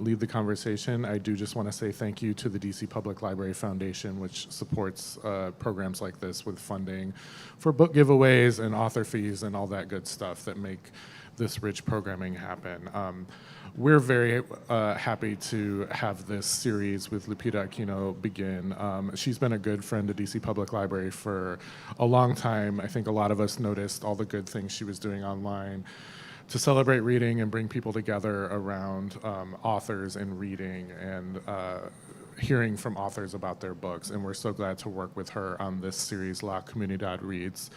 lead the conversation, I do just want to say thank you to the DC Public Library Foundation, which supports programs like this with funding for book giveaways and author fees and all that good stuff that make this rich programming happen. We're very happy to have this series with Lupita Aquino begin. She's been a good friend to DC Public Library for a long time. I think a lot of us noticed all the good things she was doing online to celebrate reading and bring people together around authors and reading and hearing from authors about their books. And we're so glad to work with her on this series, La Comunidad Reads.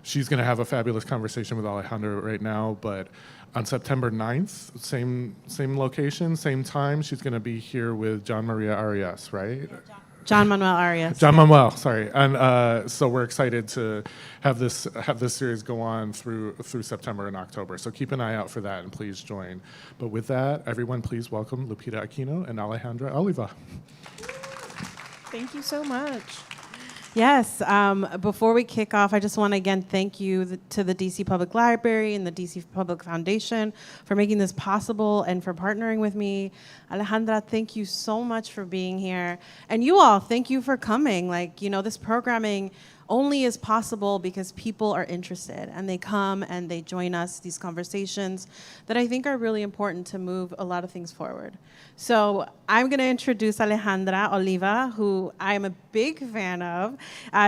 She's going to have a fabulous conversation with Alejandra right now, but on September 9th, same location, same time, she's going to be here with John Maria Arias, right? Yeah, John Manuel Arias. John Manuel, sorry. And so we're excited to have this series go on through September and October. So keep an eye out for that and please join. But with that, everyone please welcome Lupita Aquino and Alejandra Oliva. Thank you so much. Yes, before we kick off, I just want to again thank you to the DC Public Library and the DC Public Foundation for making this possible and for partnering with me. Alejandra, thank you so much for being here. And you all, thank you for coming. Like, you know, this programming only is possible because people are interested and they come and they join us, these conversations that I think are really important to move a lot of things forward. So I'm going to introduce Alejandra Oliva, who I am a big fan of.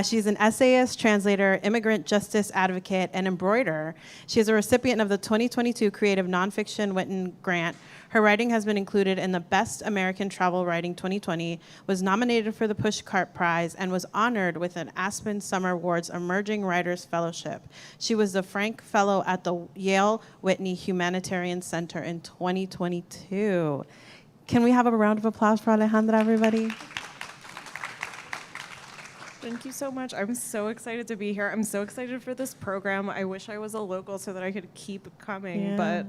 She's an essayist, translator, immigrant justice advocate, and embroiderer. She is a recipient of the 2022 Creative Nonfiction Whitten Grant. Her writing has been included in the Best American Travel Writing 2020, was nominated for the Pushcart Prize, and was honored with an Aspen Summer Awards Emerging Writers Fellowship. She was the Frank Fellow at the Yale Whitney Humanitarian Center in 2022. Can we have a round of applause for Alejandra, everybody? Thank you so much. I'm so excited to be here. I'm so excited for this program. I wish I was a local so that I could keep coming, but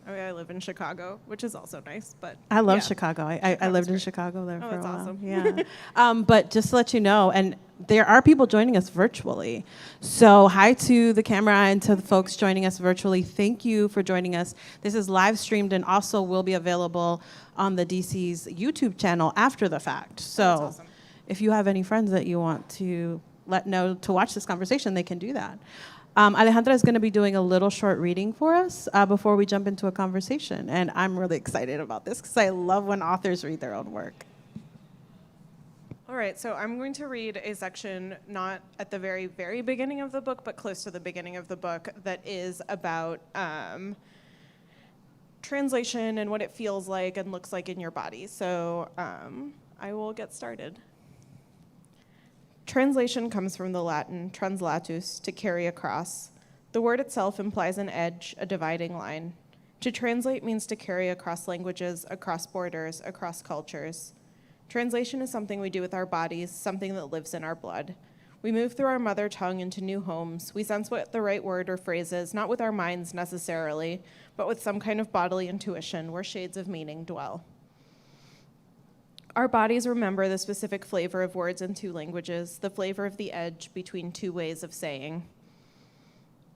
I live in Chicago, which is also nice. But I love Chicago. I lived in Chicago there for a while. Awesome. Yeah. But just to let you know, and there are people joining us virtually. So hi to the camera and to the folks joining us virtually. Thank you for joining us. This is live streamed and also will be available on the DC's YouTube channel after the fact. So if you have any friends that you want to let know to watch this conversation, they can do that. Alejandra is going to be doing a little short reading for us before we jump into a conversation. And I'm really excited about this because I love when authors read their own work. All right, so I'm going to read a section not at the very, very beginning of the book, but close to the beginning of the book that is about translation and what it feels like and looks like in your body. So I will get started. Translation comes from the Latin translatus, to carry across. The word itself implies an edge, a dividing line. To translate means to carry across languages, across borders, across cultures. Translation is something we do with our bodies, something that lives in our blood. We move through our mother tongue into new homes. We sense what the right word or phrase is, not with our minds necessarily, but with some kind of bodily intuition where shades of meaning dwell. Our bodies remember the specific flavor of words in two languages, the flavor of the edge between two ways of saying.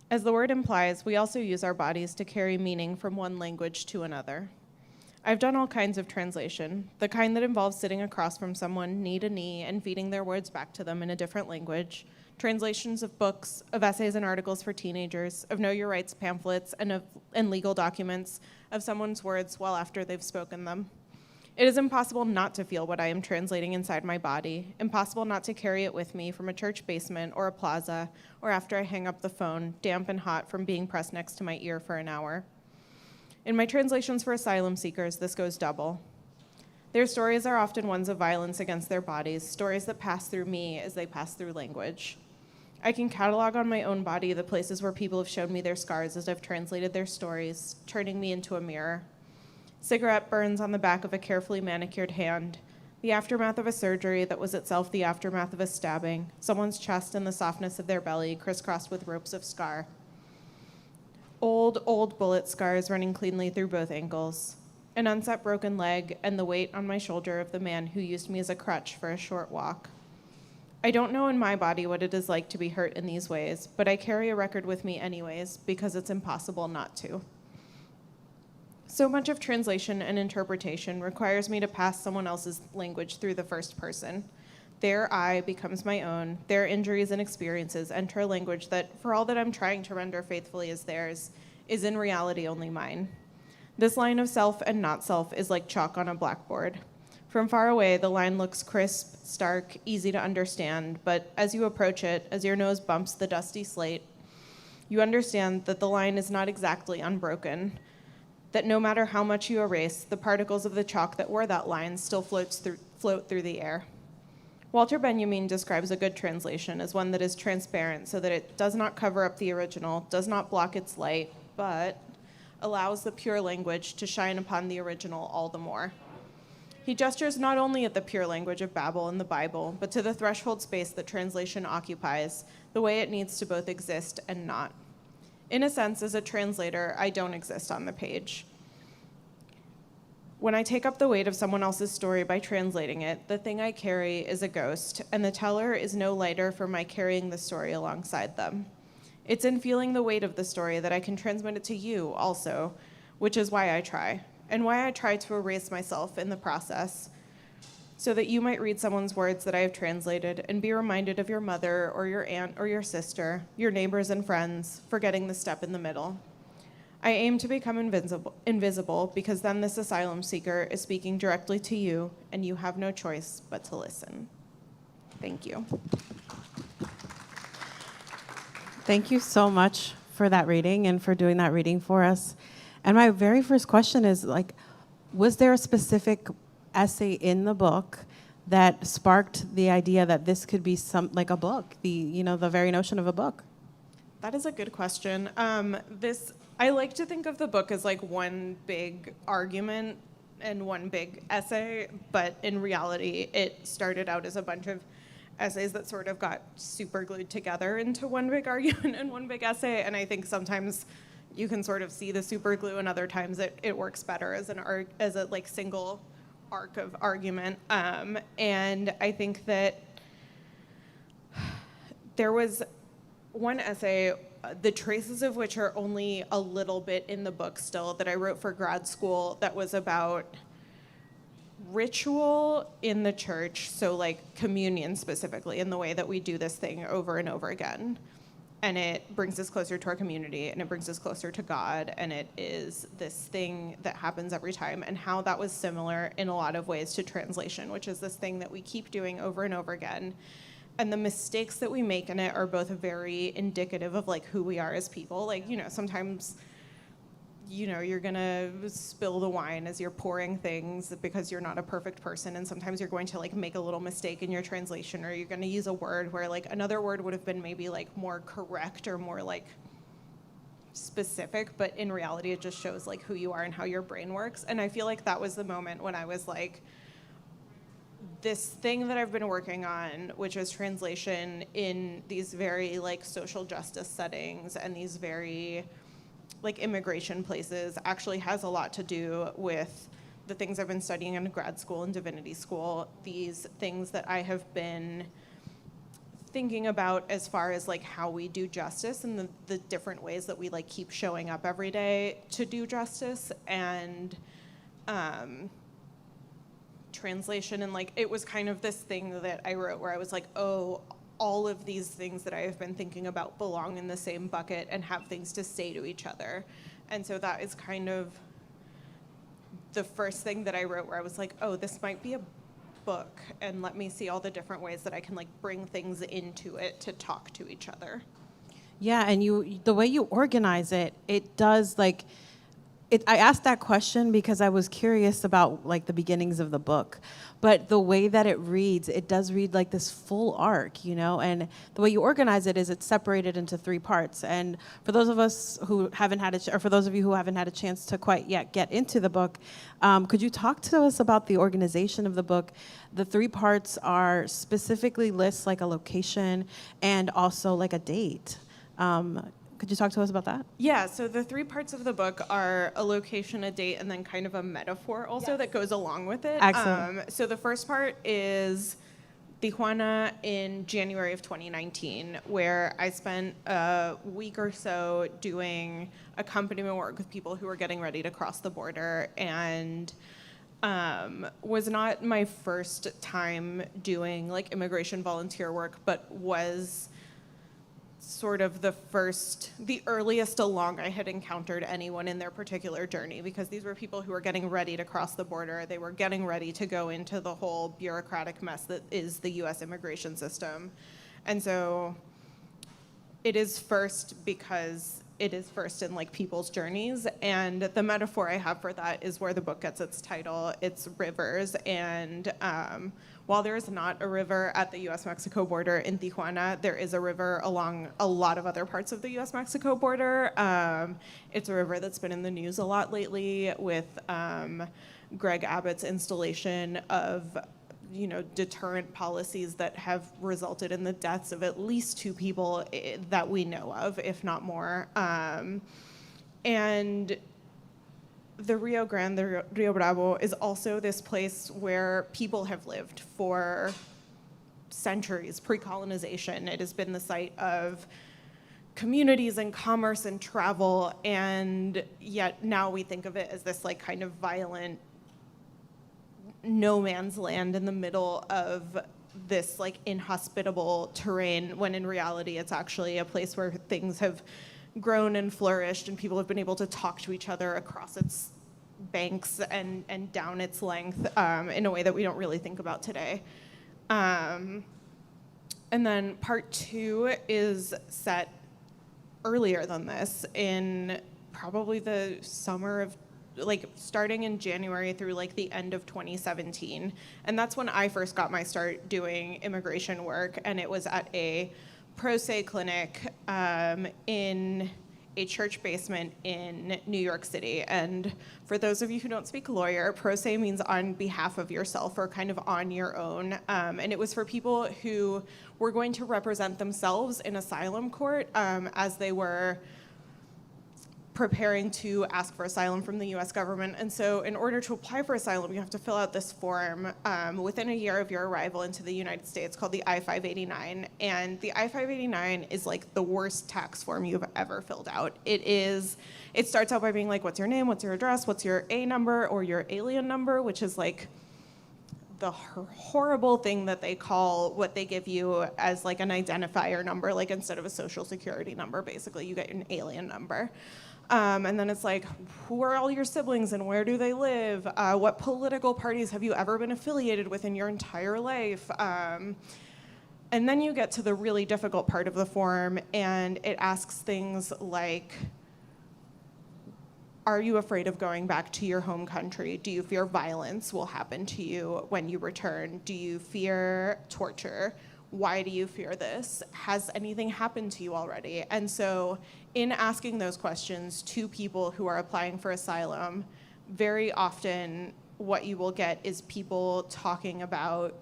As the word implies, we also use our bodies to carry meaning from one language to another. I've done all kinds of translation, the kind that involves sitting across from someone knee to knee and feeding their words back to them in a different language, translations of books, of essays and articles for teenagers, of know your rights pamphlets, and legal documents, of someone's words well after they've spoken them. It is impossible not to feel what I am translating inside my body, impossible not to carry it with me from a church basement or a plaza, or after I hang up the phone, damp and hot from being pressed next to my ear for an hour. In my translations for asylum seekers, this goes double. Their stories are often ones of violence against their bodies, stories that pass through me as they pass through language. I can catalog on my own body the places where people have shown me their scars as I've translated their stories, turning me into a mirror. Cigarette burns on the back of a carefully manicured hand, the aftermath of a surgery that was itself the aftermath of a stabbing, someone's chest and the softness of their belly crisscrossed with ropes of scar. Old bullet scars running cleanly through both ankles, an unset broken leg, and the weight on my shoulder of the man who used me as a crutch for a short walk. I don't know in my body what it is like to be hurt in these ways, but I carry a record with me anyways because it's impossible not to. So much of translation and interpretation requires me to pass someone else's language through the first person. Their I becomes my own. Their injuries and experiences enter a language that, for all that I'm trying to render faithfully as theirs, is in reality only mine. This line of self and not self is like chalk on a blackboard. From far away, the line looks crisp, stark, easy to understand, but as you approach it, as your nose bumps the dusty slate, you understand that the line is not exactly unbroken, that no matter how much you erase, the particles of the chalk that were that line still float through the air. Walter Benjamin describes a good translation as one that is transparent so that it does not cover up the original, does not block its light, but allows the pure language to shine upon the original all the more. He gestures not only at the pure language of Babel in the Bible, but to the threshold space that translation occupies, the way it needs to both exist and not. In a sense, as a translator, I don't exist on the page. When I take up the weight of someone else's story by translating it, the thing I carry is a ghost, and the teller is no lighter for my carrying the story alongside them. It's in feeling the weight of the story that I can transmit it to you also, which is why I try, and why I try to erase myself in the process, so that you might read someone's words that I have translated and be reminded of your mother or your aunt or your sister, your neighbors and friends, forgetting the step in the middle. I aim to become invisible because then this asylum seeker is speaking directly to you, and you have no choice but to listen. Thank you. Thank you so much for that reading and for doing that reading for us. And my very first question is, like, was there a specific essay in the book that sparked the idea that this could be like a book, the very notion of a book? That is a good question. I like to think of the book as like one big argument and one big essay, but in reality, it started out as a bunch of essays that sort of got super glued together into one big argument and one big essay. And I think sometimes you can sort of see the super glue, and other times it works better as a like single arc of argument. And I think that there was one essay, the traces of which are only a little bit in the book still, that I wrote for grad school, that was about ritual in the church, so like communion specifically, in the way that we do this thing over and over again. And it brings us closer to our community, and it brings us closer to God, and it is this thing that happens every time, and how that was similar in a lot of ways to translation, which is this thing that we keep doing over and over again. And the mistakes that we make in it are both very indicative of like who we are as people. Like, sometimes, you're gonna spill the wine as you're pouring things because you're not a perfect person. And sometimes you're going to like make a little mistake in your translation, or you're gonna use a word where like another word would have been maybe like more correct or more like specific, but in reality, it just shows like who you are and how your brain works. And I feel like that was the moment when I was like, this thing that I've been working on, which is translation in these very like social justice settings and these very like immigration places, actually has a lot to do with the things I've been studying in grad school and divinity school, these things that I have been thinking about as far as like how we do justice and the different ways that we like keep showing up every day to do justice. And translation, and like it was kind of this thing that I wrote where I was like, oh, all of these things that I have been thinking about belong in the same bucket and have things to say to each other. And so that is kind of the first thing that I wrote where I was like, oh, this might be a book, and let me see all the different ways that I can like bring things into it to talk to each other. Yeah, and the way you organize it, it does like I asked that question because I was curious about like the beginnings of the book, but the way that it reads, it does read like this full arc, and the way you organize it is it's separated into 3 parts. And for those of us who haven't had or for those of you who haven't had a chance to quite yet get into the book, could you talk to us about the organization of the book? The 3 parts are specifically lists like a location and also like a date. Could you talk to us about that? Yeah, so the 3 parts of the book are a location, a date, and then kind of a metaphor also that goes along with it. Excellent. So the first part is Tijuana in January of 2019, where I spent a week or so doing accompaniment work with people who were getting ready to cross the border, and was not my first time doing like immigration volunteer work, but was sort of the earliest along I had encountered anyone in their particular journey, because these were people who were getting ready to cross the border. They were getting ready to go into the whole bureaucratic mess that is the US immigration system. And so it is first because it is first in like people's journeys, and the metaphor I have for that is where the book gets its title. It's rivers, and while there is not a river at the US-Mexico border in Tijuana, there is a river along a lot of other parts of the US-Mexico border. It's a river that's been in the news a lot lately with Greg Abbott's installation of deterrent policies that have resulted in the deaths of at least 2 people that we know of, if not more. And the Rio Grande, the Rio Bravo, is also this place where people have lived for centuries, pre-colonization. It has been the site of communities and commerce and travel, and yet now we think of it as this like kind of violent no man's land in the middle of this like inhospitable terrain, when in reality it's actually a place where things have grown and flourished, and people have been able to talk to each other across its banks and down its length in a way that we don't really think about today. And then part 2 is set earlier than this, in probably the summer of, like starting in January through like the end of 2017. And that's when I first got my start doing immigration work, and it was at a pro se clinic in a church basement in New York City. And for those of you who don't speak lawyer, pro se means on behalf of yourself, or kind of on your own. And it was for people who were going to represent themselves in asylum court as they were preparing to ask for asylum from the US government. And so in order to apply for asylum, you have to fill out this form within a year of your arrival into the United States called the I-589. And the I-589 is like the worst tax form you've ever filled out. It starts out by being like, what's your name, what's your address, what's your A number or your alien number, which is like the horrible thing that they call what they give you as like an identifier number, like instead of a social security number, basically you get an alien number. And then it's like, who are all your siblings and where do they live? What political parties have you ever been affiliated with in your entire life? And then you get to the really difficult part of the form, and it asks things like, are you afraid of going back to your home country? Do you fear violence will happen to you when you return? Do you fear torture? Why do you fear this? Has anything happened to you already? And so in asking those questions to people who are applying for asylum, very often what you will get is people talking about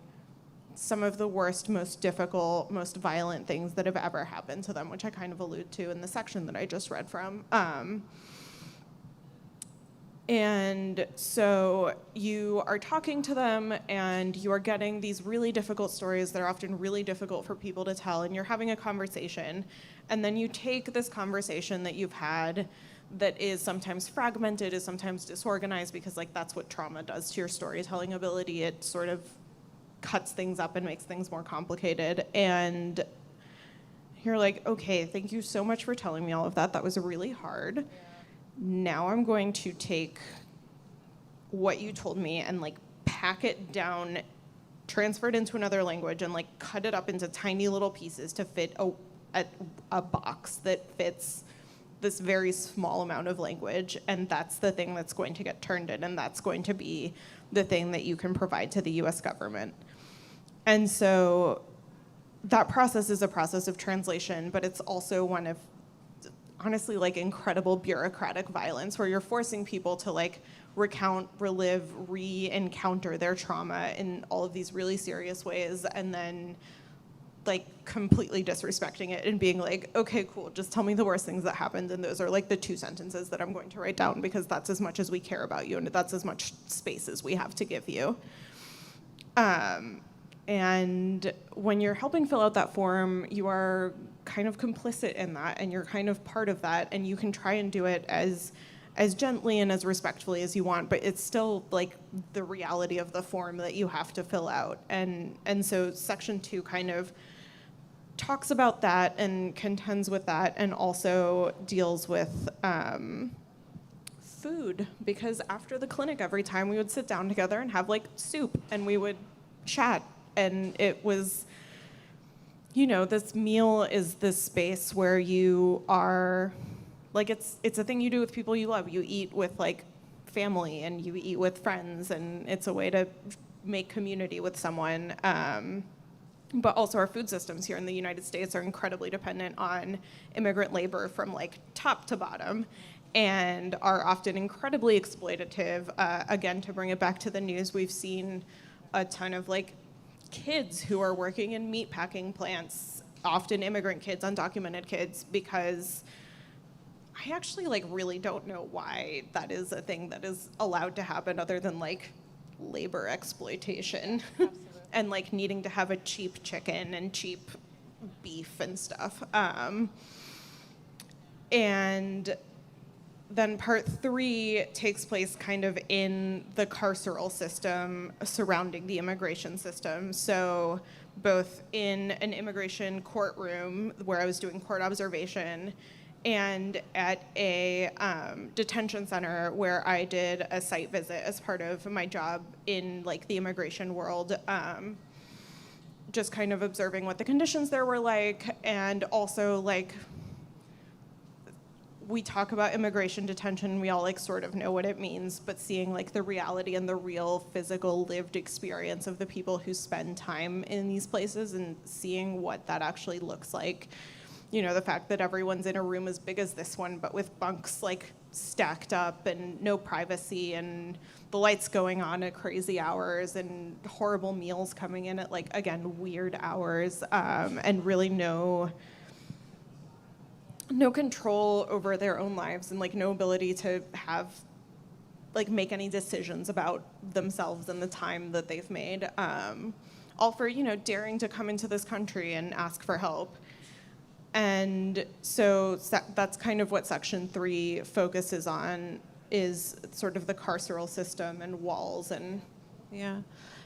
some of the worst, most difficult, most violent things that have ever happened to them, which I kind of allude to in the section that I just read from. And so you are talking to them, and you are getting these really difficult stories that are often really difficult for people to tell, and you're having a conversation. And then you take this conversation that you've had that is sometimes fragmented, is sometimes disorganized, because like that's what trauma does to your storytelling ability. It sort of cuts things up and makes things more complicated. And you're like, okay, thank you so much for telling me all of that. That was really hard. Now I'm going to take what you told me and like pack it down, transfer it into another language, and like cut it up into tiny little pieces to fit a box that fits this very small amount of language. And that's the thing that's going to get turned in, and that's going to be the thing that you can provide to the US government. And so that process is a process of translation, but it's also one of honestly like incredible bureaucratic violence, where you're forcing people to like recount, relive, re-encounter their trauma in all of these really serious ways, and then like completely disrespecting it and being like, okay, cool, just tell me the worst things that happened, and those are like the 2 sentences that I'm going to write down, because that's as much as we care about you, and that's as much space as we have to give you. And when you're helping fill out that form, you are kind of complicit in that, and you're kind of part of that, and you can try and do it as gently and as respectfully as you want, but it's still like the reality of the form that you have to fill out. And so Section 2 kind of talks about that and contends with that, and also deals with food, because after the clinic, every time we would sit down together and have like soup, and we would chat, and it was, you know, this meal is this space where you are, like, it's a thing you do with people you love. You eat with like family, and you eat with friends, and it's a way to make community with someone. But also our food systems here in the United States are incredibly dependent on immigrant labor from like top to bottom, and are often incredibly exploitative. Again, to bring it back to the news, we've seen a ton of like kids who are working in meat packing plants, often immigrant kids, undocumented kids, because I actually like really don't know why that is a thing that is allowed to happen, other than like labor exploitation and like needing to have a cheap chicken and cheap beef and stuff. And then part 3 takes place kind of in the carceral system surrounding the immigration system. So both in an immigration courtroom where I was doing court observation, and at a detention center where I did a site visit as part of my job in like the immigration world, just kind of observing what the conditions there were like. And also like, we talk about immigration detention, we all like sort of know what it means, but seeing like the reality and the real physical lived experience of the people who spend time in these places, and seeing what that actually looks like. You know, the fact that everyone's in a room as big as this one, but with bunks like stacked up and no privacy, and the lights going on at crazy hours, and horrible meals coming in at like, again, weird hours, and really no control over their own lives, and like no ability to have like make any decisions about themselves and the time that they've made, all for, you know, daring to come into this country and ask for help. And so that's kind of what Section 3 focuses on, is sort of the carceral system and walls. And Yeah.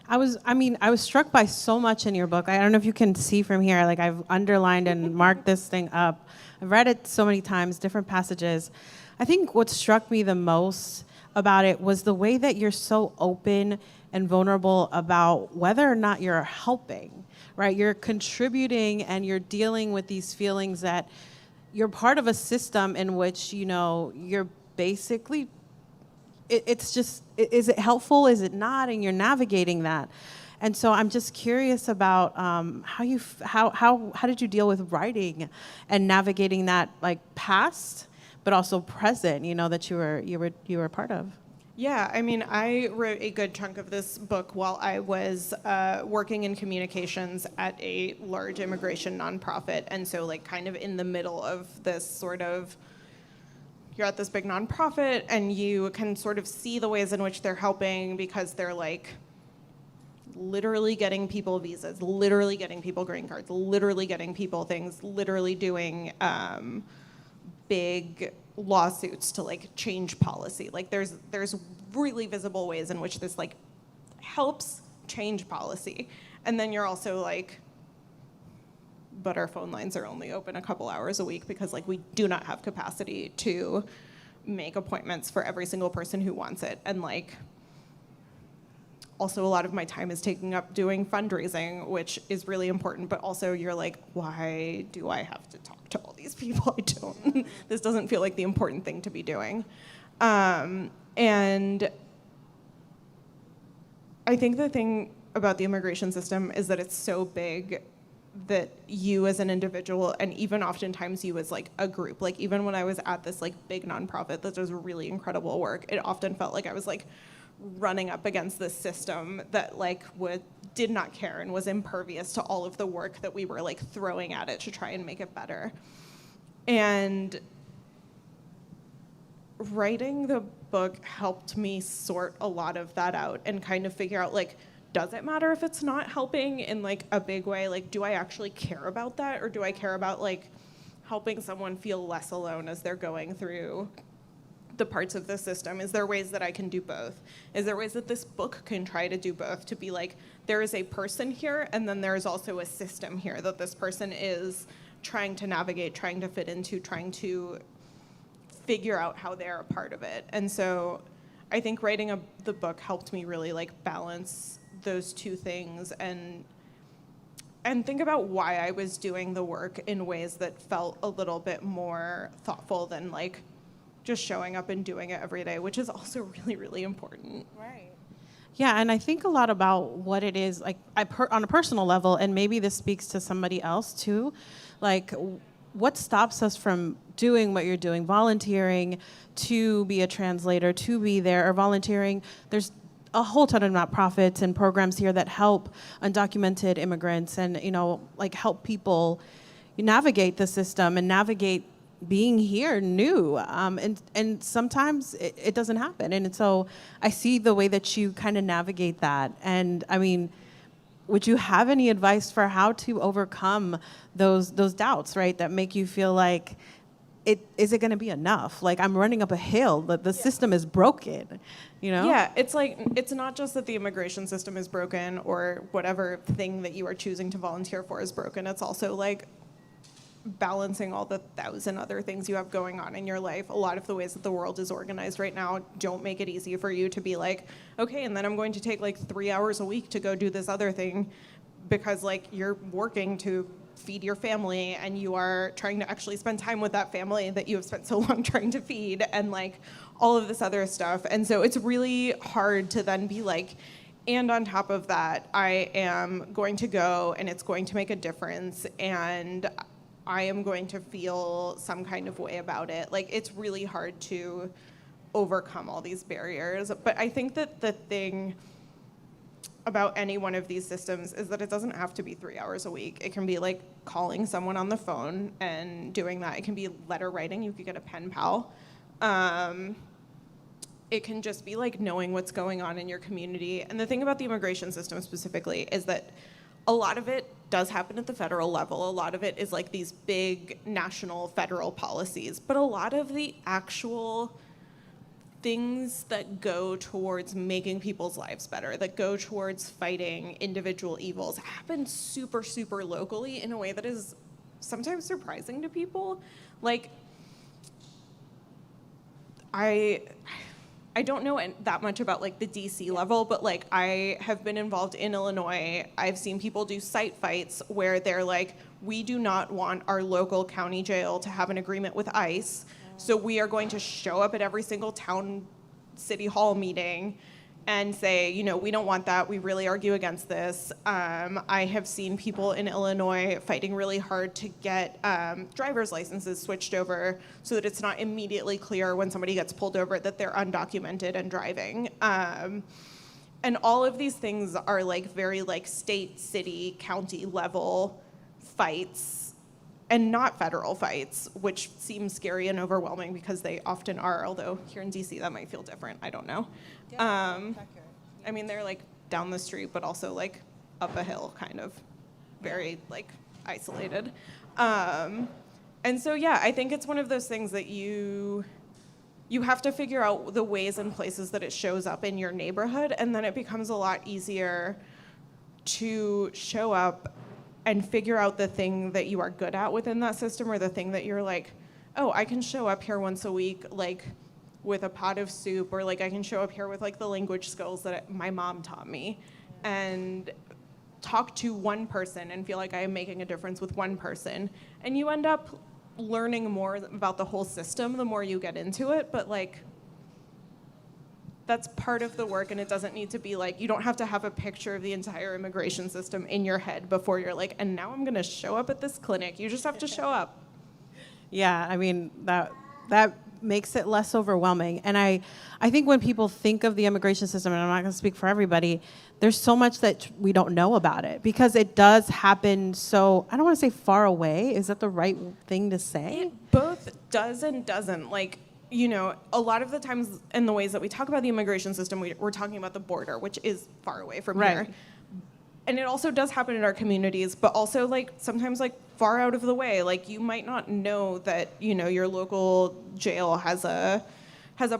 I was struck by so much in your book. I don't know if you can see from here, like I've underlined and marked this thing up. I've read it so many times, different passages. I think what struck me the most about it was the way that you're so open and vulnerable about whether or not you're helping, right? You're contributing, and you're dealing with these feelings that you're part of a system in which, you know, you're basically, it's just, is it helpful? Is it not? And you're navigating that. And so I'm just curious about how did you deal with writing and navigating that, like past, but also present, you know, that you were part of? yeah, I mean, I wrote a good chunk of this book while I was working in communications at a large immigration nonprofit. And so like kind of in the middle of this sort of, you're at this big nonprofit and you can sort of see the ways in which they're helping, because they're like literally getting people visas, literally getting people green cards, literally getting people things, literally doing big lawsuits to like change policy. Like there's really visible ways in which this like helps change policy. And then you're also like, but our phone lines are only open a couple hours a week because like we do not have capacity to make appointments for every single person who wants it. And like also a lot of my time is taking up doing fundraising, which is really important, but also you're like, why do I have to talk to all these people? I don't, this doesn't feel like the important thing to be doing. And I think the thing about the immigration system is that it's so big that you as an individual, and even oftentimes you as like a group, like even when I was at this like big nonprofit that does really incredible work, it often felt like I was like running up against this system that like did not care and was impervious to all of the work that we were like throwing at it to try and make it better. And writing the book helped me sort a lot of that out and kind of figure out like, does it matter if it's not helping in like a big way? Like, do I actually care about that, or do I care about like helping someone feel less alone as they're going through the parts of the system? Is there ways that I can do both? Is there ways that this book can try to do both, to be like, there is a person here, and then there is also a system here that this person is trying to navigate, trying to fit into, trying to figure out how they're a part of it. And so I think writing the book helped me really like balance those two things and think about why I was doing the work in ways that felt a little bit more thoughtful than like just showing up and doing it every day, which is also really, really important. Right. Yeah, and I think a lot about what it is, like on a personal level, and maybe this speaks to somebody else too, like what stops us from doing what you're doing, volunteering to be a translator, to be there, or volunteering. There's a whole ton of nonprofits and programs here that help undocumented immigrants and, like help people navigate the system and navigate being here new. And sometimes it doesn't happen. And so I see the way that you kind of navigate that. And I mean, would you have any advice for how to overcome those doubts, right? That make you feel like, is it going to be enough? Like, I'm running up a hill, the system is broken, Yeah, it's like, it's not just that the immigration system is broken or whatever thing that you are choosing to volunteer for is broken. It's also like balancing all the 1,000 other things you have going on in your life. A lot of the ways that the world is organized right now don't make it easy for you to be like, okay, and then I'm going to take like 3 hours a week to go do this other thing, because like you're working to feed your family and you are trying to actually spend time with that family that you have spent so long trying to feed, and like all of this other stuff. And so it's really hard to then be like, and on top of that, I am going to go and it's going to make a difference, and I am going to feel some kind of way about it. Like, it's really hard to overcome all these barriers. But I think that the thing about any one of these systems is that it doesn't have to be 3 hours a week. It can be like calling someone on the phone and doing that. It can be letter writing. You could get a pen pal. It can just be like knowing what's going on in your community. And the thing about the immigration system specifically is that a lot of it does happen at the federal level. A lot of it is like these big national federal policies. But a lot of the actual things that go towards making people's lives better, that go towards fighting individual evils, happen super, super locally in a way that is sometimes surprising to people. Like, I don't know that much about like the DC level, but like I have been involved in Illinois. I've seen people do site fights where they're like, we do not want our local county jail to have an agreement with ICE, so we are going to show up at every single town city hall meeting and say, we don't want that. We really argue against this. I have seen people in Illinois fighting really hard to get driver's licenses switched over so that it's not immediately clear when somebody gets pulled over that they're undocumented and driving. And all of these things are like very like state, city, county level fights and not federal fights, which seem scary and overwhelming because they often are, although here in DC that might feel different. I don't know. I mean, they're like down the street, but also like up a hill, kind of very like isolated. And so, yeah, I think it's one of those things that you have to figure out the ways and places that it shows up in your neighborhood, and then it becomes a lot easier to show up and figure out the thing that you are good at within that system, or the thing that you're like, oh, I can show up here once a week, like with a pot of soup, or like I can show up here with like the language skills that my mom taught me, and talk to one person and feel like I am making a difference with one person. And you end up learning more about the whole system the more you get into it, but like that's part of the work, and it doesn't need to be like, you don't have to have a picture of the entire immigration system in your head before you're like, and now I'm gonna show up at this clinic. You just have to show up. Yeah, I mean, that makes it less overwhelming. And I think when people think of the immigration system, and I'm not gonna speak for everybody, there's so much that we don't know about it, because it does happen so, I don't wanna say far away. Is that the right thing to say? It both does and doesn't. Like, you know, a lot of the times in the ways that we talk about the immigration system, we're talking about the border, which is far away from here. And it also does happen in our communities, but also like sometimes like far out of the way. Like you might not know that, you know, your local jail has a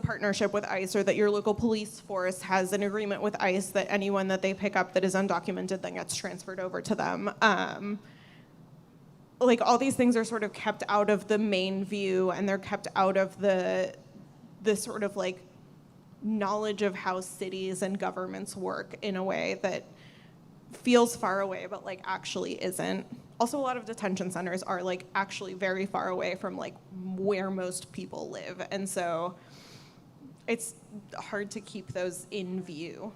partnership with ICE, or that your local police force has an agreement with ICE that anyone that they pick up that is undocumented then gets transferred over to them. Like all these things are sort of kept out of the main view, and they're kept out of the sort of like knowledge of how cities and governments work in a way that feels far away, but like actually isn't. Also, a lot of detention centers are like actually very far away from like where most people live. And so it's hard to keep those in view.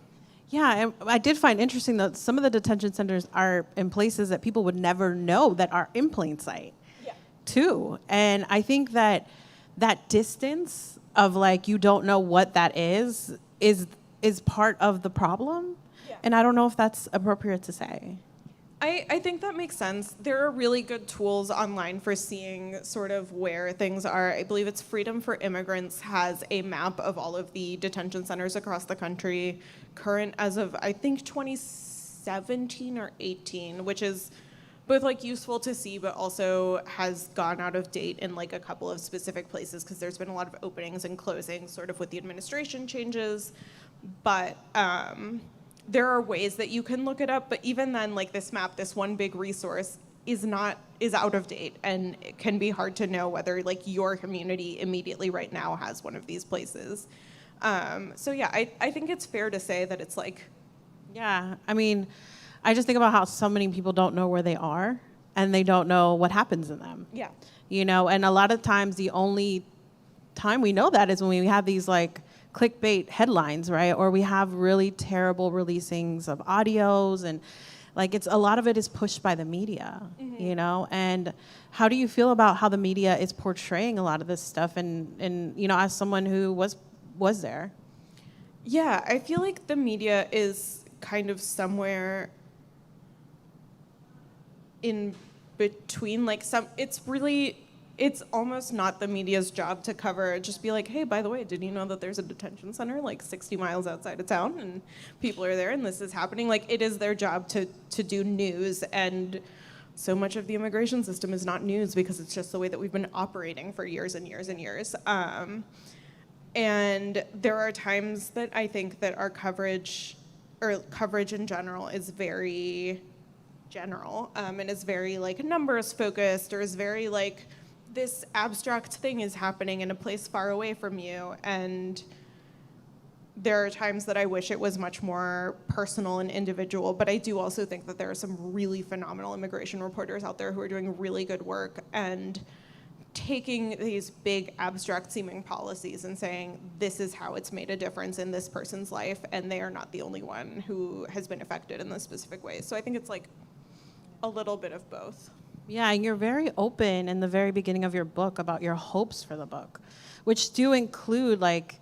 Yeah, and I did find interesting that some of the detention centers are in places that people would never know that are in plain sight, too. And I think that distance of like you don't know what that is part of the problem. Yeah. And I don't know if that's appropriate to say. I think that makes sense. There are really good tools online for seeing sort of where things are. I believe it's Freedom for Immigrants has a map of all of the detention centers across the country, current as of, I think, 2017 or 18, which is both like useful to see, but also has gone out of date in like a couple of specific places because there's been a lot of openings and closings sort of with the administration changes. But there are ways that you can look it up, but even then, like this map, this one big resource is out of date, and it can be hard to know whether like your community immediately right now has one of these places. So yeah, I think it's fair to say that it's like, yeah, I mean, I just think about how so many people don't know where they are, and they don't know what happens in them. yeah, You know, and a lot of times the only time we know that is when we have these like clickbait headlines, right? Or we have really terrible releasings of audios, and like it's a lot of it is pushed by the media, you know? And how do you feel about how the media is portraying a lot of this stuff, and you know, as someone who was there? Yeah, I feel like the media is kind of somewhere in between, like it's almost not the media's job to cover, just be like, hey, by the way, did you know that there's a detention center like 60 miles outside of town and people are there and this is happening? Like, it is their job to do news, and so much of the immigration system is not news because it's just the way that we've been operating for years and years and years. And there are times that I think that our coverage, or coverage in general, is very general, and is very like numbers focused, or is very like, this abstract thing is happening in a place far away from you. And there are times that I wish it was much more personal and individual, but I do also think that there are some really phenomenal immigration reporters out there who are doing really good work and taking these big abstract seeming policies and saying, this is how it's made a difference in this person's life, and they are not the only one who has been affected in this specific way. So I think it's like a little bit of both. Yeah, and you're very open in the very beginning of your book about your hopes for the book, which do include like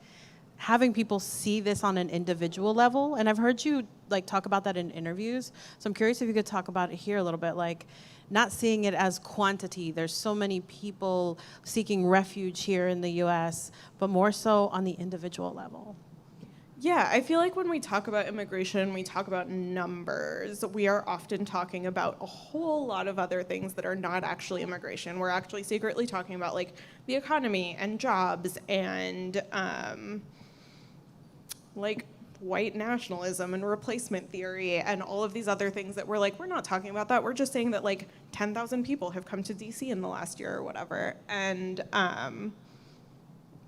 having people see this on an individual level. And I've heard you like talk about that in interviews. So I'm curious if you could talk about it here a little bit, like not seeing it as quantity. There's so many people seeking refuge here in the US, but more so on the individual level. Yeah, I feel like when we talk about immigration, we talk about numbers. We are often talking about a whole lot of other things that are not actually immigration. We're actually secretly talking about like the economy and jobs and like white nationalism and replacement theory and all of these other things that we're like, we're not talking about that. We're just saying that like 10,000 people have come to DC in the last year or whatever. And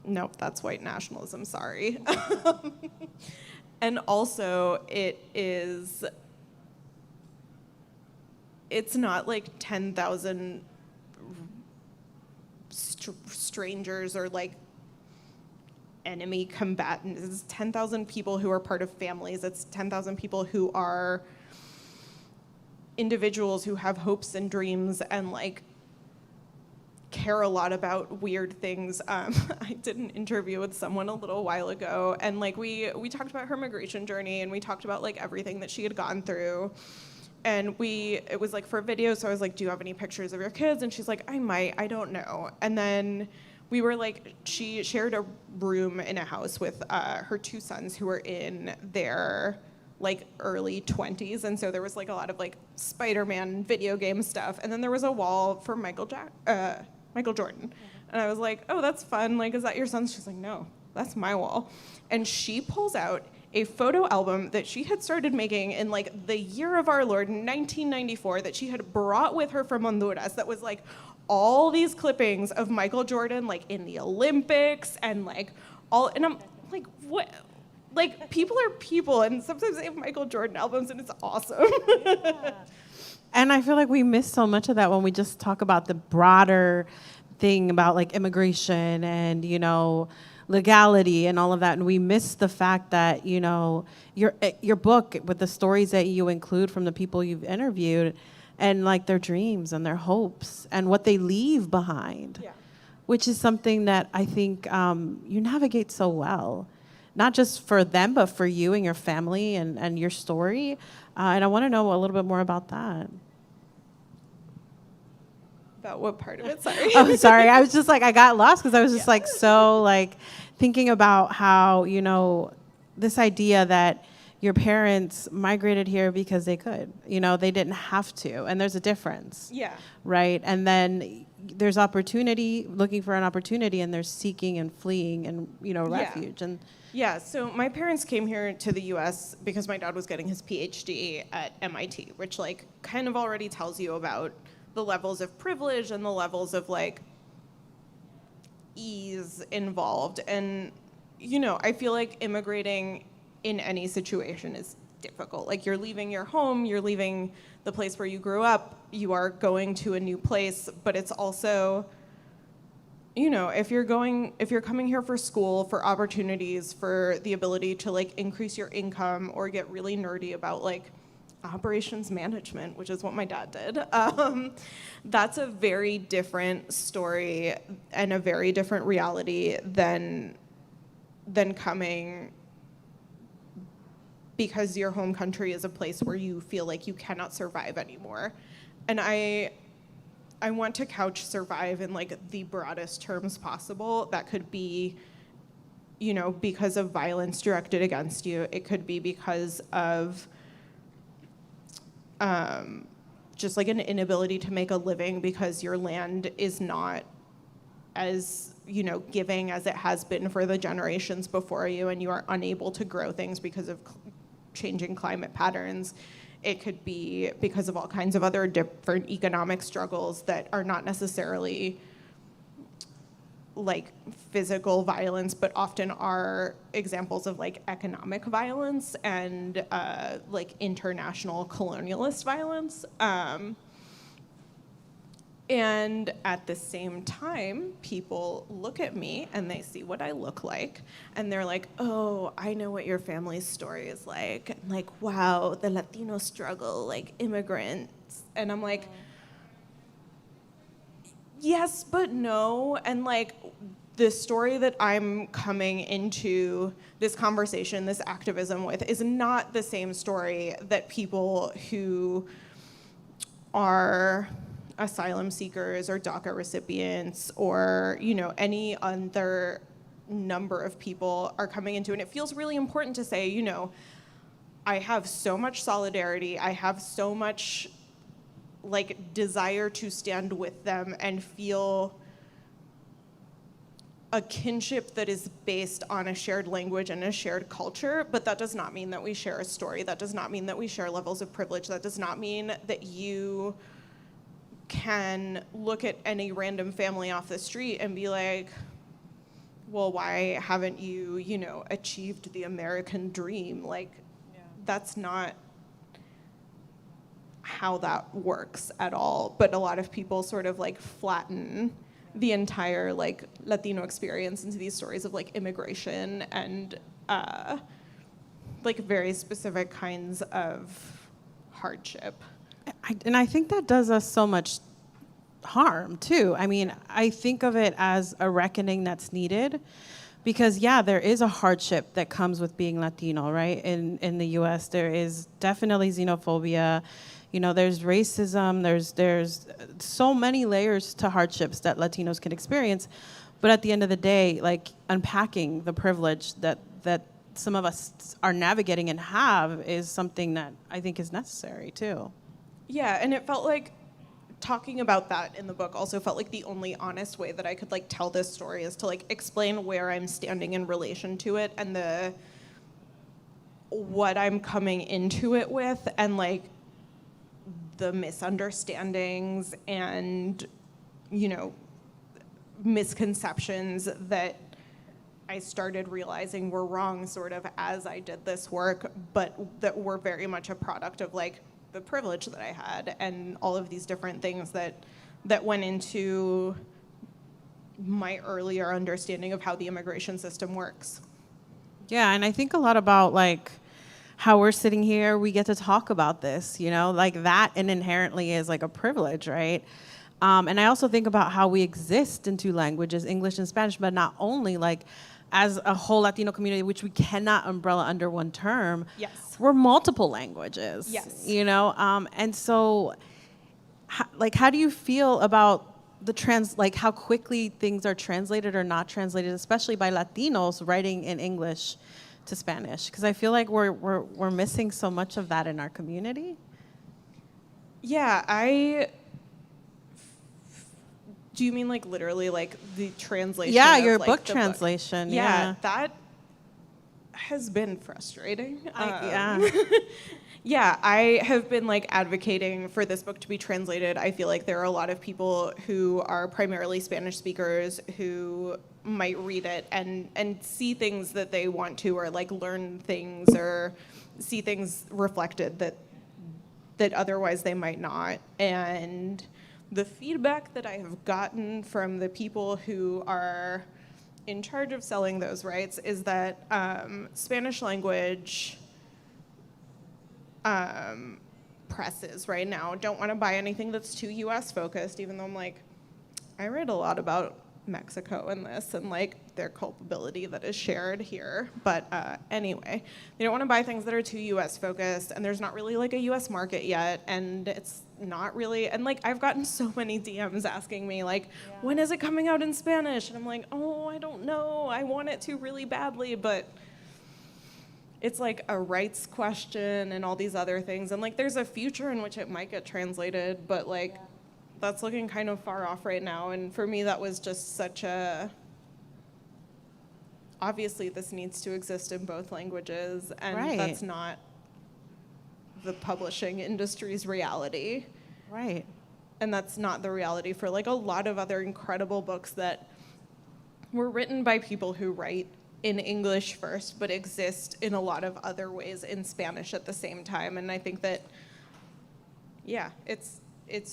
nope, that's white nationalism, sorry. And also it's not like 10,000 strangers or like enemy combatants. It's 10,000 people who are part of families. It's 10,000 people who are individuals who have hopes and dreams and like care a lot about weird things. I did an interview with someone a little while ago, and like we talked about her migration journey, and we talked about like everything that she had gone through. And it was like for a video, so I was like, do you have any pictures of your kids? And she's like, I might, I don't know. And then we were like, she shared a room in a house with her 2 sons who were in their like early 20s, and so there was like a lot of like Spider-Man video game stuff, and then there was a wall for Michael Jordan, and I was like, oh, that's fun. Like, is that your son's? She's like, no, that's my wall, and she pulls out a photo album that she had started making in like the year of our Lord, 1994, that she had brought with her from Honduras. That was like all these clippings of Michael Jordan, like in the Olympics, and like all. And I'm like, what? Like, people are people, and sometimes they have Michael Jordan albums, and it's awesome. And I feel like we miss so much of that when we just talk about the broader thing about like immigration and, you know, legality and all of that. And we miss the fact that, you know, your book with the stories that you include from the people you've interviewed and like their dreams and their hopes and what they leave behind, Yeah. which is something that I think you navigate so well. Not just for them, but for you and your family and your story. And I want to know a little bit more about that. About what part of it? Sorry. Oh, sorry. I was just like, I got lost because I was just like so like thinking about how, you know, this idea that your parents migrated here because they could, you know, they didn't have to. And there's a difference. Yeah. Right. And then there's opportunity, looking for an opportunity, and there's seeking and fleeing and, you know, Yeah. refuge. And Yeah, so my parents came here to the US because my dad was getting his PhD at MIT, which like kind of already tells you about the levels of privilege and the levels of like ease involved. And, you know, I feel like immigrating in any situation is difficult. Like, you're leaving your home, you're leaving the place where you grew up, you are going to a new place, but it's also, you know, if you're coming here for school, for opportunities, for the ability to like increase your income or get really nerdy about like operations management, which is what my dad did, that's a very different story and a very different reality than coming because your home country is a place where you feel like you cannot survive anymore. And I want to couch survive in like the broadest terms possible. That could be, you know, because of violence directed against you. It could be because of just like an inability to make a living because your land is not as, you know, giving as it has been for the generations before you, and you are unable to grow things because of changing climate patterns. It could be because of all kinds of other different economic struggles that are not necessarily like physical violence, but often are examples of like economic violence and like international colonialist violence. And at the same time, people look at me and they see what I look like, and they're like, oh, I know what your family's story is like. And like, wow, the Latino struggle, like immigrants. And I'm like, yes, but no. And like, the story that I'm coming into this conversation, this activism with, is not the same story that people who are asylum seekers or DACA recipients or, you know, any other number of people are coming into. And it feels really important to say, you know, I have so much solidarity, I have so much like desire to stand with them and feel a kinship that is based on a shared language and a shared culture, but that does not mean that we share a story. That does not mean that we share levels of privilege. That does not mean that you can look at any random family off the street and be like, well, why haven't you, you know, achieved the American dream? Like, that's not how that works at all. But a lot of people sort of like flatten the entire like Latino experience into these stories of like immigration and like very specific kinds of hardship. And I think that does us so much harm too. I mean, I think of it as a reckoning that's needed because, yeah, there is a hardship that comes with being Latino, right? In the U.S., there is definitely xenophobia. You know, there's racism. There's so many layers to hardships that Latinos can experience. But at the end of the day, like unpacking the privilege that some of us are navigating and have is something that I think is necessary too. Yeah, and it felt like talking about that in the book also felt like the only honest way that I could like tell this story is to like explain where I'm standing in relation to it and what I'm coming into it with and like the misunderstandings and, you know, misconceptions that I started realizing were wrong sort of as I did this work, but that were very much a product of like the privilege that I had and all of these different things that went into my earlier understanding of how the immigration system works. Yeah, and I think a lot about like how we're sitting here, we get to talk about this, you know, like that and inherently is like a privilege, right? And I also think about how we exist in two languages, English and Spanish, but not only like as a whole Latino community, which we cannot umbrella under one term. Yes. We're multiple languages. Yes. You know, and so how do you feel about like how quickly things are translated or not translated, especially by Latinos writing in English to Spanish? Because I feel like we're missing so much of that in our community. Yeah, do you mean like literally like the translation? Yeah, of, your like, book the translation. Yeah, that has been frustrating. Yeah. Yeah, I have been like advocating for this book to be translated. I feel like there are a lot of people who are primarily Spanish speakers who might read it and see things that they want to, or like learn things or see things reflected that otherwise they might not. And the feedback that I have gotten from the people who are in charge of selling those rights is that Spanish language presses right now don't want to buy anything that's too US focused, even though I'm like, I read a lot about Mexico in this and like their culpability that is shared here. But anyway, they don't want to buy things that are too US focused, and there's not really like a US market yet, and it's not really, and like I've gotten so many DMs asking me like, when is it coming out in Spanish? And I'm like, oh, I don't know. I want it to really badly, but it's like a rights question and all these other things. And like there's a future in which it might get translated, but like that's looking kind of far off right now. And for me, that was just such a, obviously this needs to exist in both languages, and that's not the publishing industry's reality. Right. And that's not the reality for like a lot of other incredible books that were written by people who write in English first, but exist in a lot of other ways in Spanish at the same time. And I think that, yeah, it's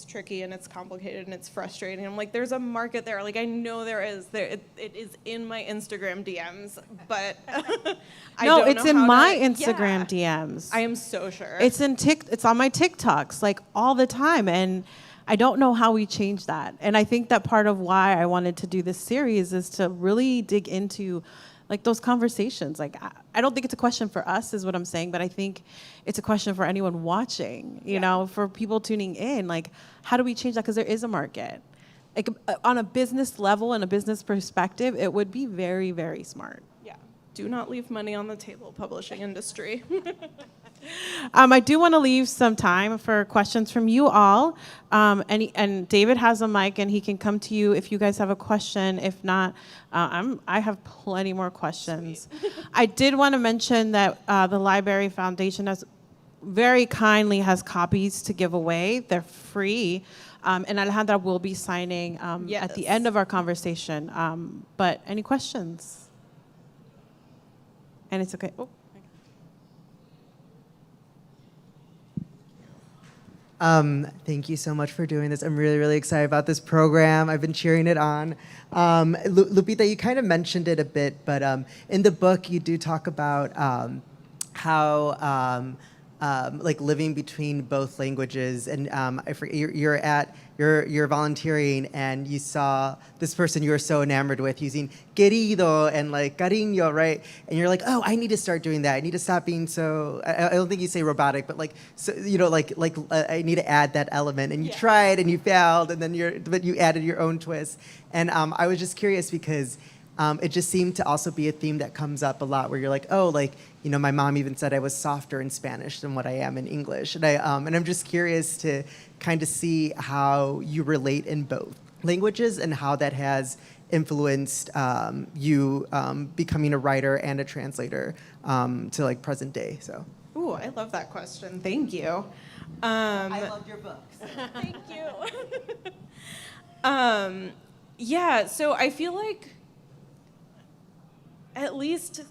tricky and it's complicated and it's frustrating. I'm like, there's a market there. Like, I know there is. It is in my Instagram DMs, but I No, don't it's know in how my to- Instagram yeah. DMs. I am so sure. It's on my TikToks like all the time, and I don't know how we change that. And I think that part of why I wanted to do this series is to really dig into like those conversations. Like I don't think it's a question for us is what I'm saying, but I think it's a question for anyone watching, you know, for people tuning in. Like, how do we change that? Because there is a market. Like on a business level and a business perspective, it would be very, very smart. Yeah. Do not leave money on the table, publishing industry. I do want to leave some time for questions from you all. And David has a mic, and he can come to you if you guys have a question. If not, I have plenty more questions. I did want to mention that the Library Foundation very kindly has copies to give away. They're free. And Alejandra will be signing at the end of our conversation. But any questions? And it's okay. Oh. Thank you so much for doing this. I'm really, really excited about this program. I've been cheering it on. Lupita, you kind of mentioned it a bit, but in the book you do talk about how like living between both languages, and I forget, you're volunteering, and you saw this person you were so enamored with using querido and like cariño, right? And you're like, oh, I need to start doing that. I need to stop being so. I don't think you say robotic, but like, so, you know, like I need to add that element. And you tried, and you failed, and then but you added your own twist. And I was just curious because. It just seemed to also be a theme that comes up a lot, where you're like, oh, like, you know, my mom even said I was softer in Spanish than what I am in English, and I'm just curious to kind of see how you relate in both languages and how that has influenced you becoming a writer and a translator to like present day. So. Ooh, I love that question. Thank you. I love your books. Thank you. Yeah, so I feel like at least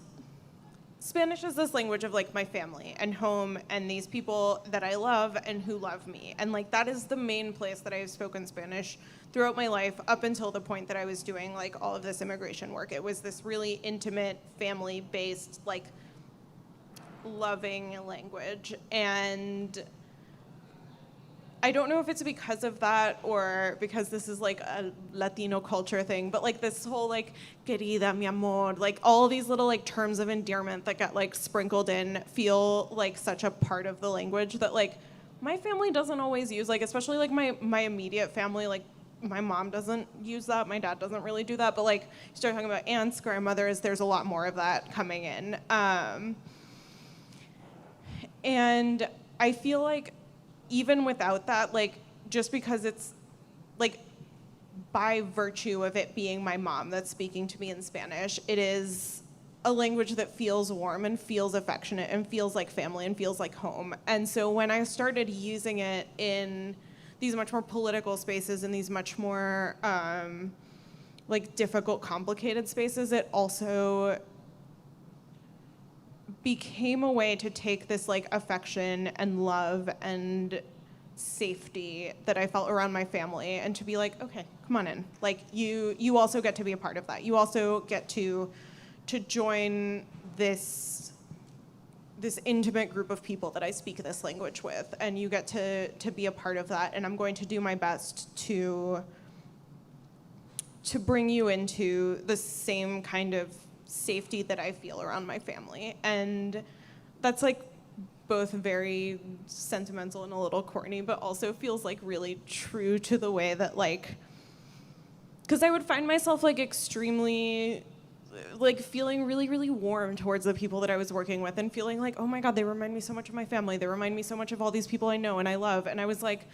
Spanish is this language of like my family and home and these people that I love and who love me. And like that is the main place that I've spoken Spanish throughout my life up until the point that I was doing like all of this immigration work. It was this really intimate, family-based, like loving language. And I don't know if it's because of that or because this is like a Latino culture thing, but like this whole like querida, mi amor, like all these little like terms of endearment that got like sprinkled in feel like such a part of the language that like my family doesn't always use, like especially like my immediate family, like my mom doesn't use that, my dad doesn't really do that, but like you start talking about aunts, grandmothers, there's a lot more of that coming in. And I feel like even without that, like, just because it's, like, by virtue of it being my mom that's speaking to me in Spanish, it is a language that feels warm and feels affectionate and feels like family and feels like home. And so when I started using it in these much more political spaces and these much more, like, difficult, complicated spaces, it also became a way to take this like affection and love and safety that I felt around my family and to be like, okay, come on in. Like you also get to be a part of that. You also get to join this intimate group of people that I speak this language with, and you get to be a part of that. And I'm going to do my best to bring you into the same kind of safety that I feel around my family. And that's like both very sentimental and a little corny, but also feels like really true to the way that like, because I would find myself like extremely like feeling really, really warm towards the people that I was working with and feeling like, oh my God, they remind me so much of my family. They remind me so much of all these people I know and I love. And I was like,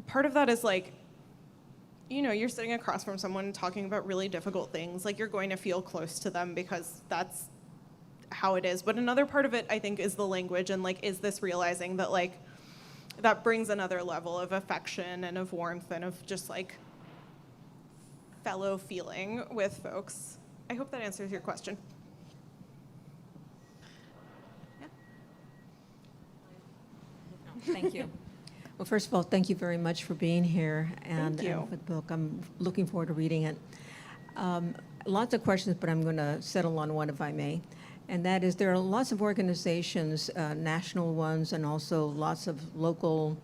part of that is like, you know, you're sitting across from someone talking about really difficult things, like you're going to feel close to them because that's how it is. But another part of it, I think, is the language and like, is this realizing that like, that brings another level of affection and of warmth and of just like fellow feeling with folks. I hope that answers your question. Thank you. Well, first of all, thank you very much for being here and Thank you. for the book. I'm looking forward to reading it. Lots of questions, but I'm going to settle on one if I may. And that is, there are lots of organizations, national ones, and also lots of local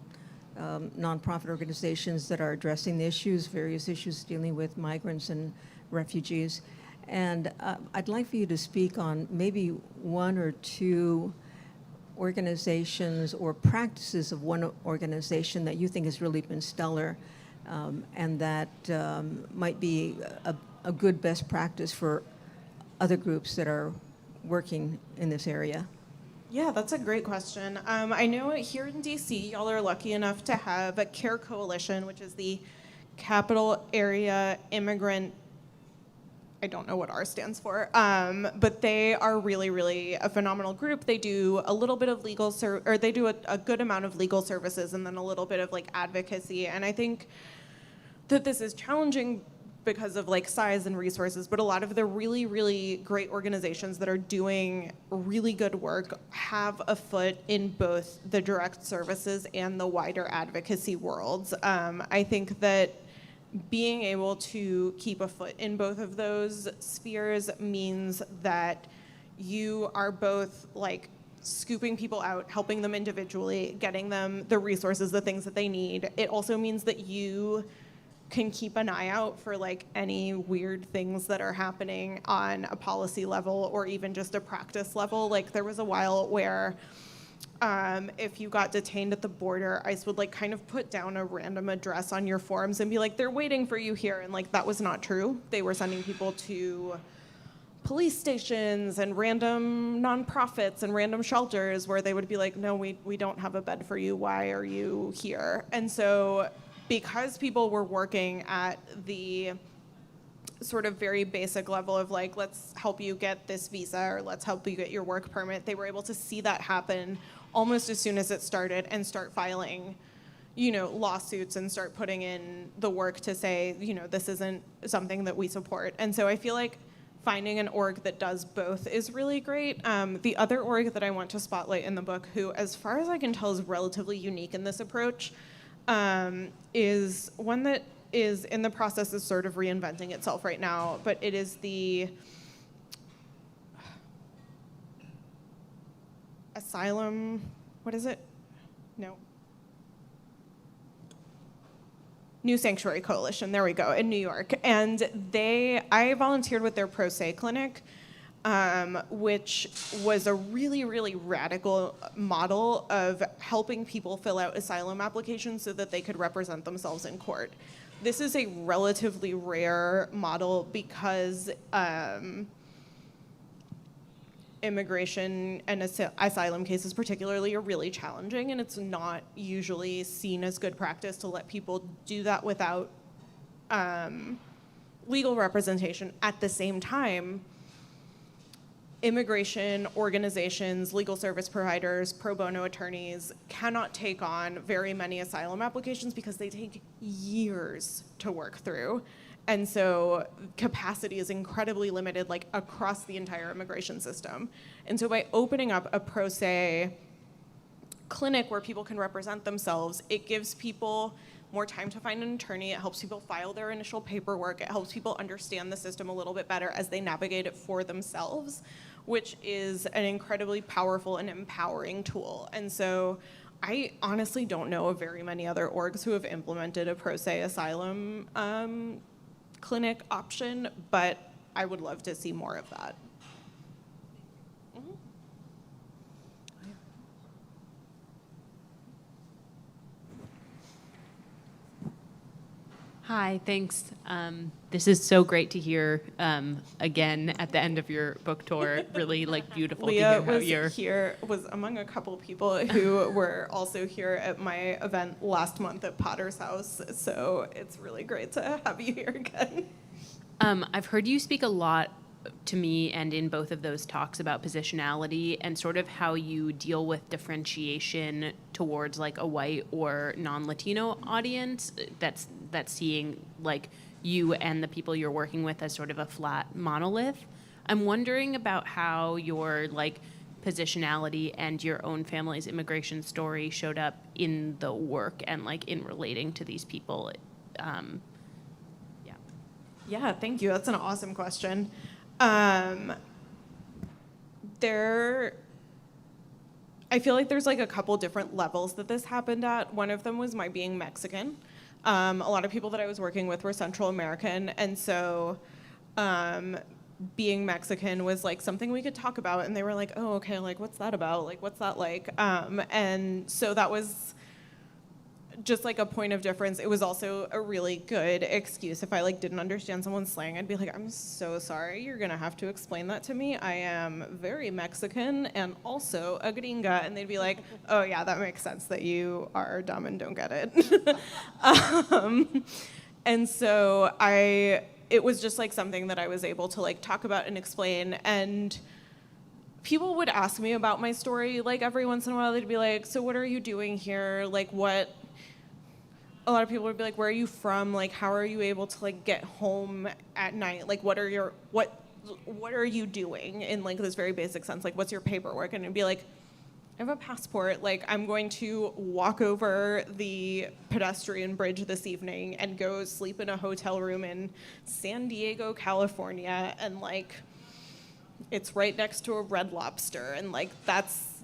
nonprofit organizations that are addressing the issues, various issues dealing with migrants and refugees. And I'd like for you to speak on maybe one or two organizations or practices of one organization that you think has really been stellar and that might be a good best practice for other groups that are working in this area? Yeah, that's a great question. I know here in DC, y'all are lucky enough to have a CARE Coalition, which is the Capital Area Immigrant, I don't know what R stands for, but they are really, really a phenomenal group. They do a little bit of legal, or they do a good amount of legal services and then a little bit of like advocacy. And I think that this is challenging because of like size and resources, but a lot of the really, really great organizations that are doing really good work have a foot in both the direct services and the wider advocacy worlds. I think that being able to keep a foot in both of those spheres means that you are both like scooping people out, helping them individually, getting them the resources, the things that they need. It also means that you can keep an eye out for like any weird things that are happening on a policy level or even just a practice level. Like there was a while where if you got detained at the border, ICE would like kind of put down a random address on your forms and be like, they're waiting for you here. And like that was not true. They were sending people to police stations and random nonprofits and random shelters where they would be like, no, we don't have a bed for you. Why are you here? And so because people were working at the sort of very basic level of like, let's help you get this visa or let's help you get your work permit, they were able to see that happen almost as soon as it started and start filing, you know, lawsuits and start putting in the work to say, you know, this isn't something that we support. And so I feel like finding an org that does both is really great. The other org that I want to spotlight in the book, who, as far as I can tell, is relatively unique in this approach, is one that is in the process of sort of reinventing itself right now, but it is the Asylum, what is it? No. New Sanctuary Coalition, there we go, in New York. And I volunteered with their Pro Se clinic, which was a really, really radical model of helping people fill out asylum applications so that they could represent themselves in court. This is a relatively rare model because immigration and asylum cases particularly are really challenging, and it's not usually seen as good practice to let people do that without legal representation. At the same time, immigration organizations, legal service providers, pro bono attorneys cannot take on very many asylum applications because they take years to work through. And so capacity is incredibly limited, like across the entire immigration system. And so by opening up a pro se clinic where people can represent themselves, it gives people more time to find an attorney. It helps people file their initial paperwork. It helps people understand the system a little bit better as they navigate it for themselves, which is an incredibly powerful and empowering tool. And so I honestly don't know of very many other orgs who have implemented a pro se asylum clinic option, but I would love to see more of that. Hi, thanks. This is so great to hear again at the end of your book tour. Really like beautiful to hear how you're was among a couple people who were also here at my event last month at Potter's House. So it's really great to have you here again. I've heard you speak a lot to me and in both of those talks about positionality and sort of how you deal with differentiation towards like a white or non-Latino audience that's seeing like you and the people you're working with as sort of a flat monolith. I'm wondering about how your like positionality and your own family's immigration story showed up in the work and like in relating to these people. Yeah, thank you. That's an awesome question. I feel like there's like a couple different levels that this happened at. One of them was my being Mexican. A lot of people that I was working with were Central American, and so being Mexican was like something we could talk about, and they were like, oh, okay, like what's that about? Like what's that like? And so that was just like a point of difference. It was also a really good excuse. If I like didn't understand someone's slang, I'd be like, I'm so sorry, you're gonna have to explain that to me. I am very Mexican and also a gringa. And they'd be like, oh yeah, that makes sense that you are dumb and don't get it. And so it was just like something that I was able to like talk about and explain. And people would ask me about my story, like every once in a while. They'd be like, so what are you doing here? Like what? A lot of people would be like, where are you from? Like, how are you able to like get home at night? Like, what are you doing in like this very basic sense? Like, what's your paperwork? And it'd be like, I have a passport. Like, I'm going to walk over the pedestrian bridge this evening and go sleep in a hotel room in San Diego, California. And like, it's right next to a Red Lobster. And like, that's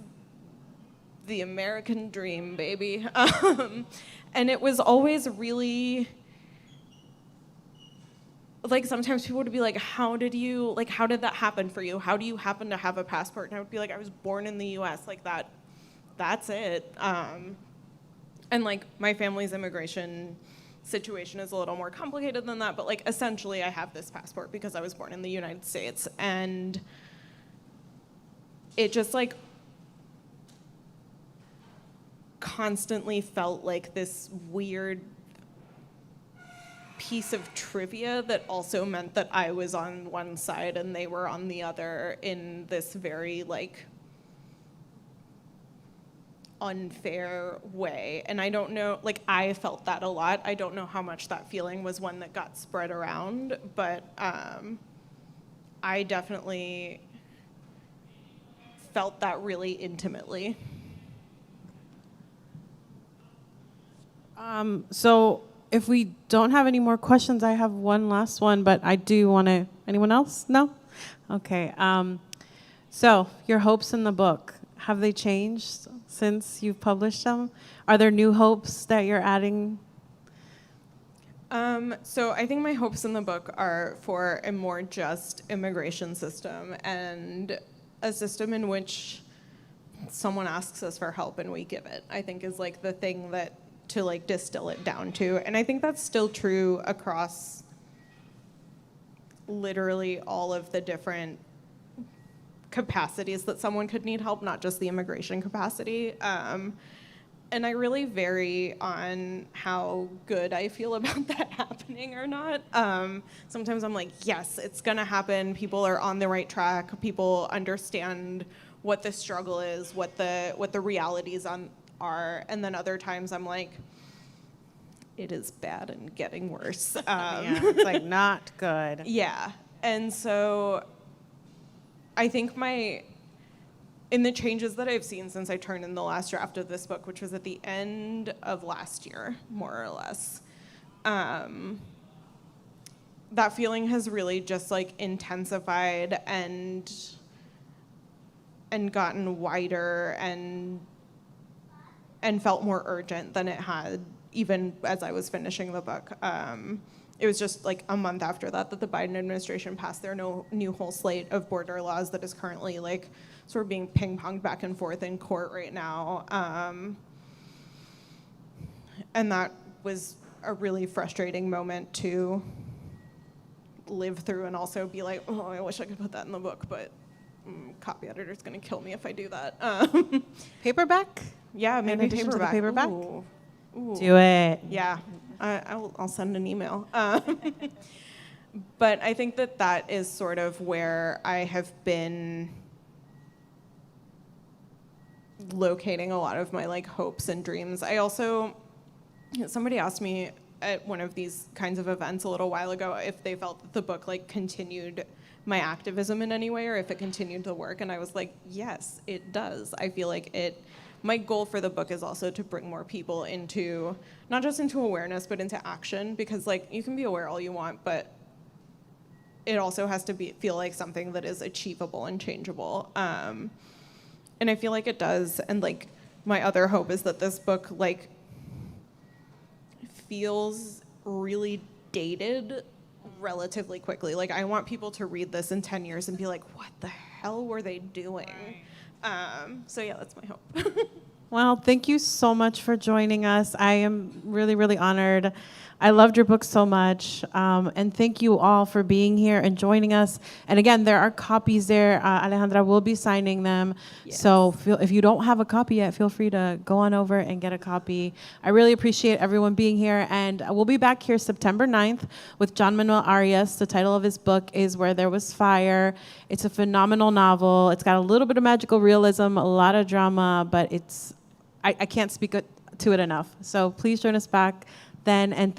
the American dream, baby. And it was always really, like, sometimes people would be like, how did that happen for you? How do you happen to have a passport? And I would be like, I was born in the US, like that's it. And like my family's immigration situation is a little more complicated than that, but like essentially I have this passport because I was born in the United States. And it just like constantly felt like this weird piece of trivia that also meant that I was on one side and they were on the other in this very like unfair way. And I don't know, like I felt that a lot. I don't know how much that feeling was one that got spread around, but I definitely felt that really intimately. So if we don't have any more questions, I have one last one, but I do want to, anyone else? No? Okay. So your hopes in the book, have they changed since you've published them? Are there new hopes that you're adding? So I think my hopes in the book are for a more just immigration system and a system in which someone asks us for help and we give it, I think is like the thing that to like distill it down to. And I think that's still true across literally all of the different capacities that someone could need help, not just the immigration capacity. And I really vary on how good I feel about that happening or not. Sometimes I'm like, yes, it's gonna happen. People are on the right track. People understand what the struggle is, what the realities are. And then other times I'm like, it is bad and getting worse. Yeah, it's like not good. Yeah. And so I think in the changes that I've seen since I turned in the last draft of this book, which was at the end of last year, more or less, that feeling has really just like intensified and gotten wider and felt more urgent than it had even as I was finishing the book. It was just like a month after that the Biden administration passed their new whole slate of border laws that is currently like sort of being ping-ponged back and forth in court right now. And that was a really frustrating moment to live through and also be like, oh, I wish I could put that in the book, but copy editor's gonna kill me if I do that. Paperback? Yeah, In maybe addition to the paperback? Ooh. Do it. Yeah, I'll send an email. But I think that is sort of where I have been locating a lot of my like hopes and dreams. I also, somebody asked me at one of these kinds of events a little while ago if they felt that the book like continued my activism in any way or if it continued to work, and I was like, yes, it does. I feel like my goal for the book is also to bring more people into, not just into awareness, but into action, because like you can be aware all you want, but it also has to feel like something that is achievable and changeable. And I feel like it does. And like my other hope is that this book like feels really dated relatively quickly. Like I want people to read this in 10 years and be like, what the hell were they doing? So yeah, that's my hope. Well, thank you so much for joining us. I am really, really honored. I loved your book so much. And thank you all for being here and joining us. And again, there are copies there. Alejandra will be signing them. Yes. So if you don't have a copy yet, feel free to go on over and get a copy. I really appreciate everyone being here. And we'll be back here September 9th with John Manuel Arias. The title of his book is Where There Was Fire. It's a phenomenal novel. It's got a little bit of magical realism, a lot of drama, but I can't speak to it enough. So please join us back then. And